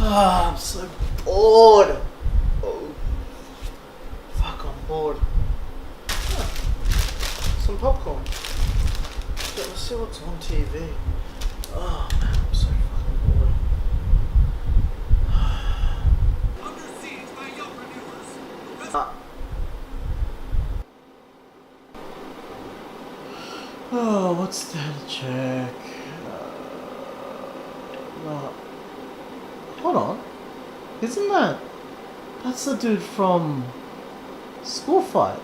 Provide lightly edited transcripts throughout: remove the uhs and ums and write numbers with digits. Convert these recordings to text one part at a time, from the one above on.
Oh, I'm so bored. Oh, fuck, I'm bored. Huh. Some popcorn. Let's see what's on TV. Oh man, I'm so fucking bored. Oh, what's that check? No. Hold on. Isn't that's the dude from School Fight?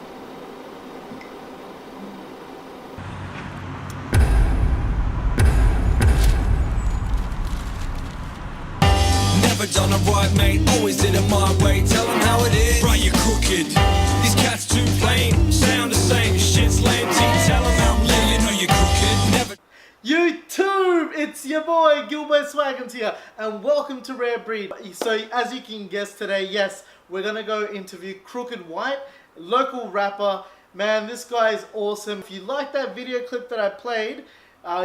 Never done it right, mate. Always did it my way. Tell them how it is. Right, you're crooked. These cats too plain. Sound the same. Shit's lame. Tell them how I'm lame. You know you're crooked. Never. YouTube! It's your boy Gilbo Swagins here, and welcome to Rare Breed. So, as you can guess today, yes, we're gonna go interview Crooked White, local rapper. Man, this guy is awesome. If you like that video clip that I played,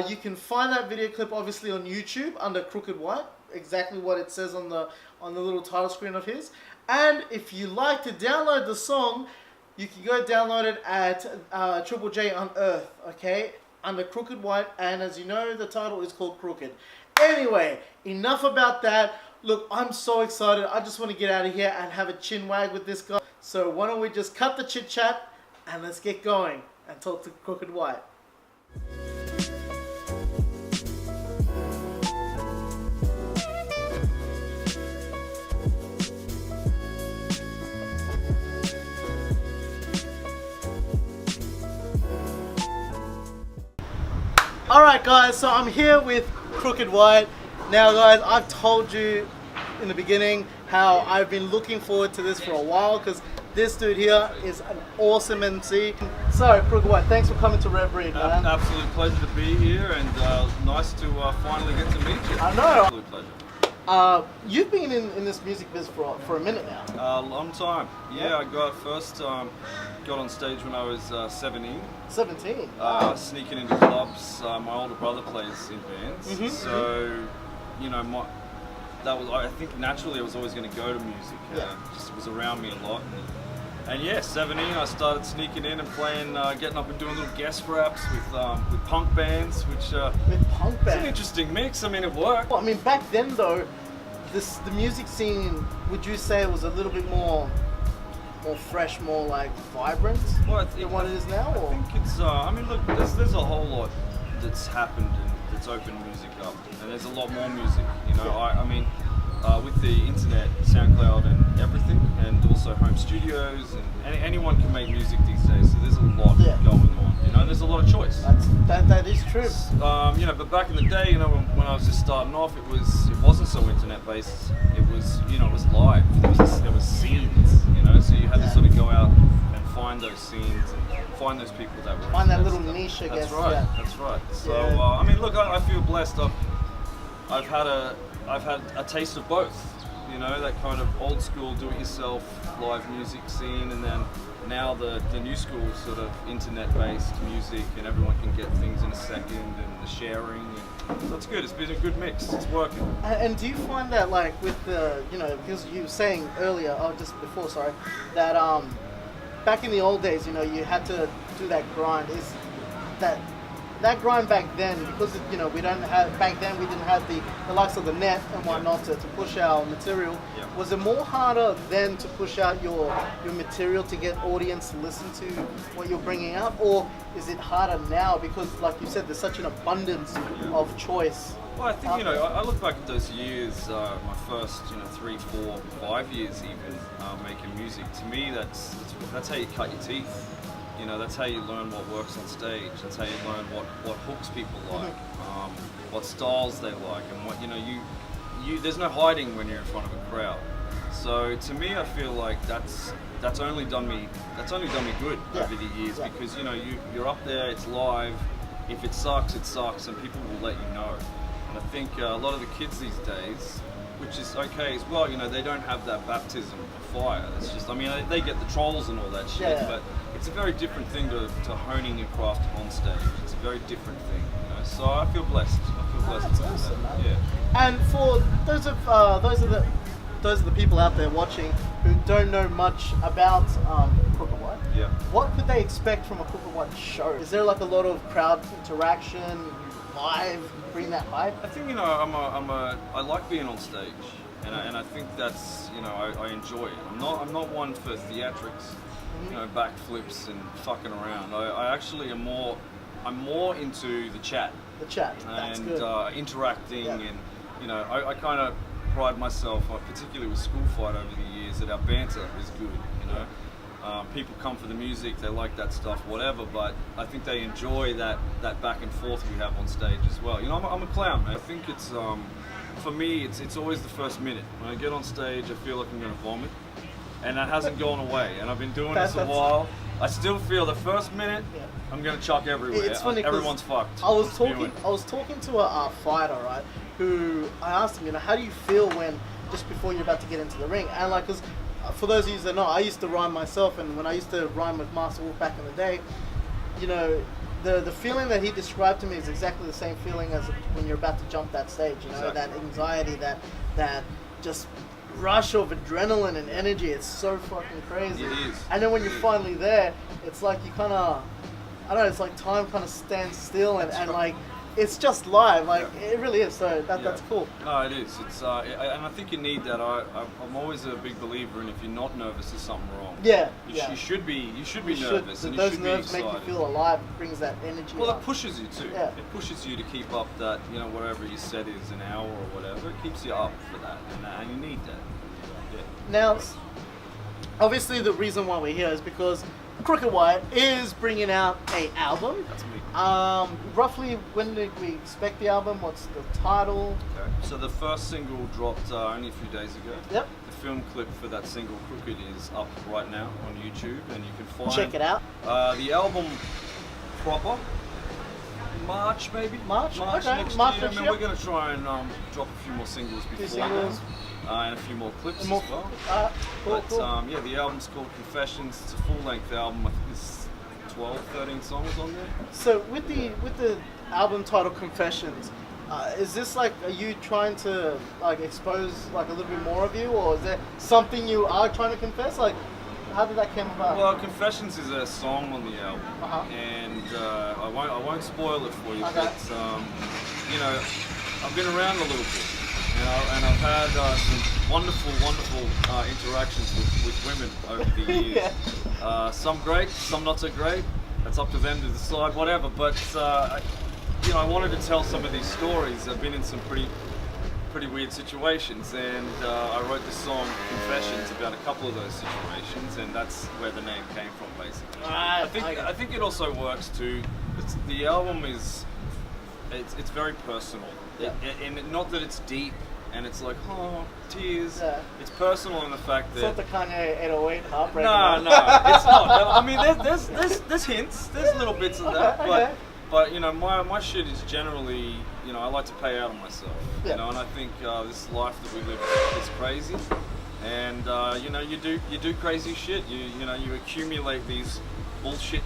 you can find that video clip obviously on YouTube under Crooked White. Exactly what it says on the little title screen of his. And if you like to download the song, you can go download it at Triple J Unearth, okay, under Crooked White. And as you know, the title is called Crooked. Anyway, enough about that. Look, I'm so excited. I just want to get out of here and have a chin wag with this guy. So why don't we just cut the chit chat and let's get going and talk to Crooked White. Alright guys, so I'm here with Crooked White. Now guys, I've told you in the beginning how I've been looking forward to this for a while because this dude here is an awesome MC. So Crooked White, thanks for coming to Rare Breed, man. Absolute pleasure to be here and nice to finally get to meet you. I know. Absolute pleasure. You've been in this music biz for a minute now. A long time. Yeah, I got on stage when I was 17. 17? Sneaking into clubs. My older brother plays in bands. So, you know, I think naturally I was always going to go to music. Just was around me a lot. And yeah, 17, I started sneaking in and playing, getting up and doing little guest raps with punk bands, which with punk bands? It's an interesting mix. I mean, it worked. Well, I mean, back then though, the music scene, would you say it was a little bit more fresh, more like vibrant than what it is now? I think it's. I mean, look, there's a whole lot that's happened and that's opened music up, and there's a lot more music. You know, I mean. With the internet, SoundCloud and everything, and also home studios, and anyone can make music these days, so there's a lot going on, you know, and there's a lot of choice. That is true. You know, but back in the day, you know, when I was just starting off, it wasn't so internet based. It was, you know, it was live. There was scenes, you know, so you had to sort of go out and find those scenes and find those people that were. Find that little niche, I guess. That's right. That's right. So I mean, look, I feel blessed. I've had a taste of both, you know, that kind of old school do-it-yourself live music scene, and then now the new school sort of internet-based music, and everyone can get things in a second, and the sharing, and so it's good. It's been a good mix. It's working. And do you find that, like, with the, you know, because you were saying earlier, that back in the old days, you know, you had to do that grind. Is that grind back then, because you know we didn't have the likes of the net and whatnot to push our material. Was it more harder then to push out your material to get audience to listen to what you're bringing out, or is it harder now because, like you said, there's such an abundance of choice? Well, I think, you know, I look back at those years, my first, you know, 3, 4, 5 years even making music. To me, that's how you cut your teeth. You know, that's how you learn what works on stage. That's how you learn what hooks people like, what styles they like, and what, you know, you there's no hiding when you're in front of a crowd. So to me, I feel like that's only done me good over the years, because, you know, you're up there, it's live. If it sucks, it sucks, and people will let you know. And I think a lot of the kids these days, which is okay as well, you know, they don't have that baptism of fire. It's just, I mean, they get the trolls and all that shit, but it's a very different thing to honing your craft on stage. It's a very different thing, you know. So I feel blessed. That's awesome, man. Yeah. And for those are the people out there watching who don't know much about Crooked White. Yeah. What could they expect from a Crooked White show? Is there like a lot of crowd interaction, live, bring that hype? I think I like being on stage, and I think that's I enjoy it. I'm not one for theatrics, backflips and fucking around. I actually I'm more into the chat. The chat, that's and good. interacting, Yeah. and I kind of pride myself, particularly with School Fight over the years, that our banter is good. People come for the music, they like that stuff, whatever. But I think they enjoy that back and forth we have on stage as well. I'm a clown, man. I think it's for me, it's always the first minute. When I get on stage, I feel like I'm going to vomit, and that hasn't gone away. And I've been doing this a while. I still feel the first minute, I'm gonna chuck everywhere. It's funny 'cause everyone's fucked. I was talking to a fighter, right? Who I asked him, how do you feel when just before you're about to get into the ring? And like, cause for those of you that know, I used to rhyme myself, and when I used to rhyme with Master Wolf back in the day, the feeling that he described to me is exactly the same feeling as when you're about to jump that stage. Exactly. That anxiety, that just rush of adrenaline and energy. It's so fucking crazy. It is. And then when you're finally there, it's like you kind of, I don't know, it's like time kind of stands still, and like it's just live. Like it really is. So that's cool. No, it is. It's and I think you need that. I'm always a big believer in if you're not nervous, there's something wrong. Yeah. You should be nervous, and you those should be nerves excited. make you feel alive. It brings that energy. Well, up. it pushes you too. Yeah. It pushes you to keep up that whatever your set is, an hour or whatever. It keeps you up for that, and you need that. Yeah. Now, obviously, the reason why we're here is because Crooked White is bringing out an album. That's me. Roughly, when did we expect the album? What's the title? Okay. So the first single dropped only a few days ago. Yep. The film clip for that single, Crooked, is up right now on YouTube, and you can find. Check it out. The album proper. March maybe. March next next year. year. We're gonna try and drop a few more singles before singles. and a few more clips More- as well. Cool, But cool. yeah, the album's called Confessions. It's a full-length album. I think there's 12, 13 songs on there. So with the album title Confessions, is this like, are you trying to like expose like a little bit more of you, or is there something you are trying to confess? Like, how did that come about? Well, Confessions is a song on the album, Uh-huh. and I won't spoil it for you. Okay. But I've been around a little bit, and I've had some wonderful interactions with women over the years. Yeah. Some great, some not so great. It's up to them to decide, whatever. But I wanted to tell some of these stories. I've been in some pretty weird situations, and I wrote the song Confessions about a couple of those situations, and that's where the name came from, basically. I think it also works too. The album is it's very personal, Yeah. and not that it's deep and it's like tears. Yeah. It's personal in the fact It's that not the Kanye 808 heartbreak. no, it's not. I mean, there's hints, there's little bits of that, Okay. but my shit is generally, I like to pay out on myself, Yeah. and I think this life that we live is crazy, and you do crazy shit. You accumulate these bullshit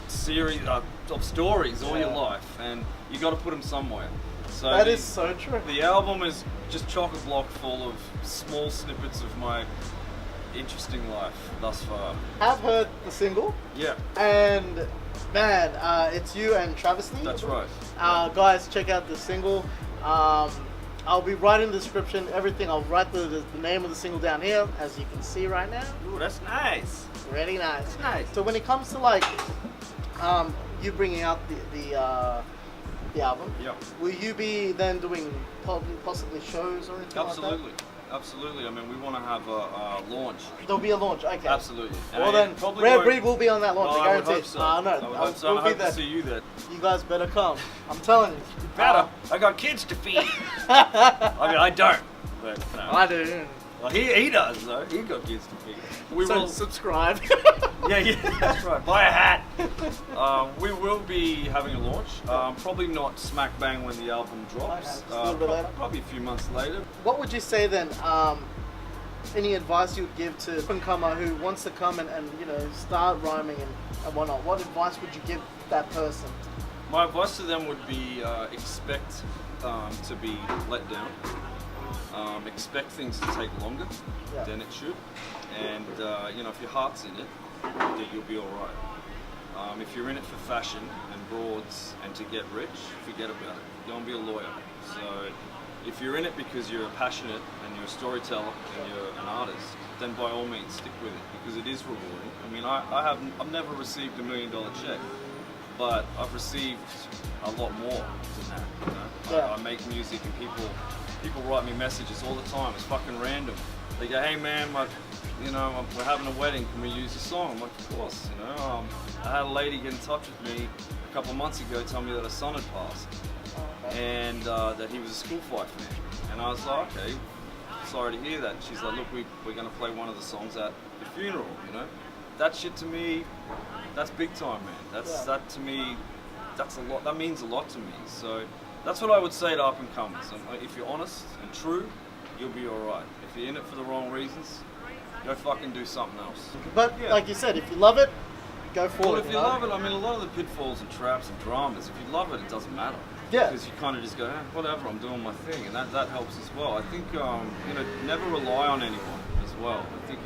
series of stories all your life, and you got to put them somewhere. So That is so true. The album is just chock-a-block full of small snippets of my interesting life thus far. I've heard the single, Yeah, and man, it's you and Travesty. that's right. Guys, check out the single. I'll be right in the description, everything. I'll write the name of the single down here, as you can see right now. Ooh, that's nice. Really nice. That's nice. So when it comes to like, you bringing out the album, Yep. will you be then doing possibly shows or anything Absolutely. like that? Absolutely. I mean, we want to have a launch. There'll be a launch, okay. Absolutely. Well And then, probably Rare won't- Breed will be on that launch, Oh, I I would guarantee. hope so. No, I would hope so. we'll I be hope there. to see you there. You guys better come. I'm telling you. Better. I got kids to feed. I mean, I don't. But no. I do. Well, he does though. He got kids to feed. We So will. subscribe. Yeah, that's right. Buy a hat. We will be having a launch. Probably not smack bang when the album drops. Okay, a little bit later. Probably a few months later. What would you say then? Any advice you would give to a comer who wants to come and start rhyming and whatnot? What advice would you give that person? My advice to them would be expect to be let down. Expect things to take longer than it should, and you know, if your heart's in it, then you'll be all right. If you're in it for fashion and broads and to get rich, forget about it. Go and be a lawyer. So if you're in it because you're passionate and you're a storyteller and you're an artist, then by all means stick with it, because it is rewarding. I mean, I've never received $1 million check, but I've received a lot more than that. You know? I make music and people write me messages all the time. It's fucking random. They go, hey man, we're having a wedding, can we use your song? I'm like, of course, you know. I had a lady get in touch with me a couple of months ago telling me that her son had passed, and that he was a school fight fan. And I was like, okay, sorry to hear that. And she's like, look, we're going to play one of the songs at the funeral, you know. That shit to me, that's big time, man. That to me, that's a lot. That means a lot to me. So that's what I would say to up and comers. If you're honest and true, you'll be all right. If you're in it for the wrong reasons, go fucking do something else. But like you said, if you love it, go for well, it. if you love it, I mean, a lot of the pitfalls and traps and dramas, if you love it, it doesn't matter. Yeah. Because you kind of just go, whatever, I'm doing my thing, and that helps as well. I think, you know, never rely on anyone as well. I think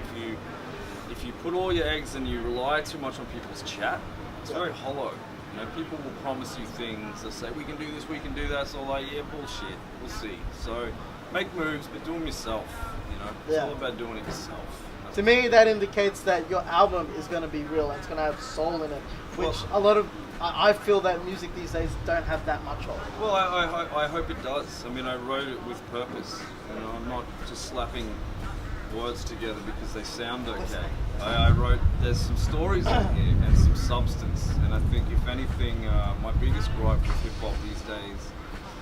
if you put all your eggs and you rely too much on people's chat, it's very hollow. You know, people will promise you things. They'll say, we can do this, we can do that. It's all like, yeah, bullshit. We'll see. So make moves, but do them yourself. You know, it's all about doing it yourself. To me, that indicates that your album is going to be real and it's going to have soul in it, which I feel that music these days don't have that much of. Well, I hope it does. I mean, I wrote it with purpose. You know, I'm not just slapping words together because they sound okay. I wrote, there's some stories in here and some substance, and I think if anything, my biggest gripe with hip-hop these days,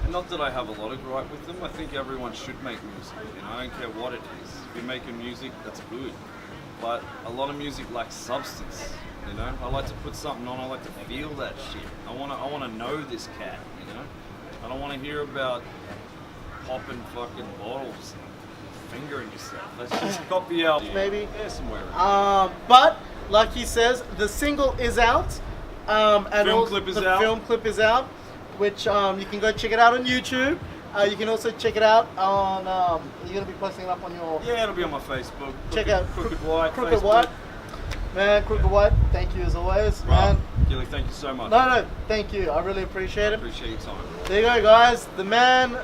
and not that I have a lot of gripe with them, I think everyone should make music, you know, I don't care what it is. If you're making music, that's good, but a lot of music lacks substance, you know. I like to put something on, I like to feel that shit. I want to know this cat, you know. I don't want to hear about popping fucking bottles and fingering yourself. Let's just copy out maybe somewhere. But like he says, the single is out. And film clip is the out. film clip is out, which you can go check it out on YouTube. You can also check it out on. You're gonna be posting it up on your. Yeah, it'll be on my Facebook. Check out Crooked White. Crooked Facebook. White. Man, Crooked White, thank you as always, man. Gilly, thank you so much. No, thank you. I really appreciate it. Appreciate your time. There you go, guys. The man.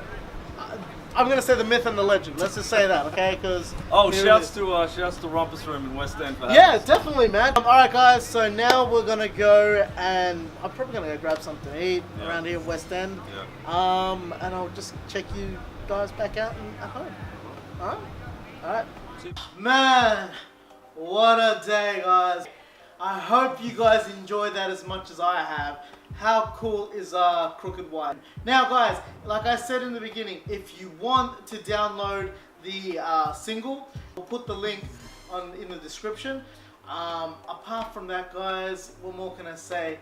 I'm gonna say the myth and the legend. Let's just say that, okay? Because shouts to Rumpus Room in West End for having yeah, us. definitely, man. All right, guys. So now we're gonna go and I'm probably gonna go grab something to eat around here in West End. Yeah. And I'll just check you guys back out at home. All right. Man, what a day, guys. I hope you guys enjoyed that as much as I have. How cool is Crooked White? Now guys, like I said in the beginning, if you want to download the single, we'll put the link in the description. Apart from that, guys, what more can I say?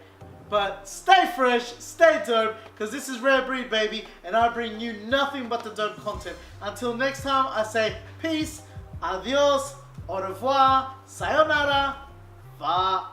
But stay fresh, stay dope, because this is Rare Breed, baby, and I bring you nothing but the dope content. Until next time, I say peace, adios, au revoir, sayonara, bye.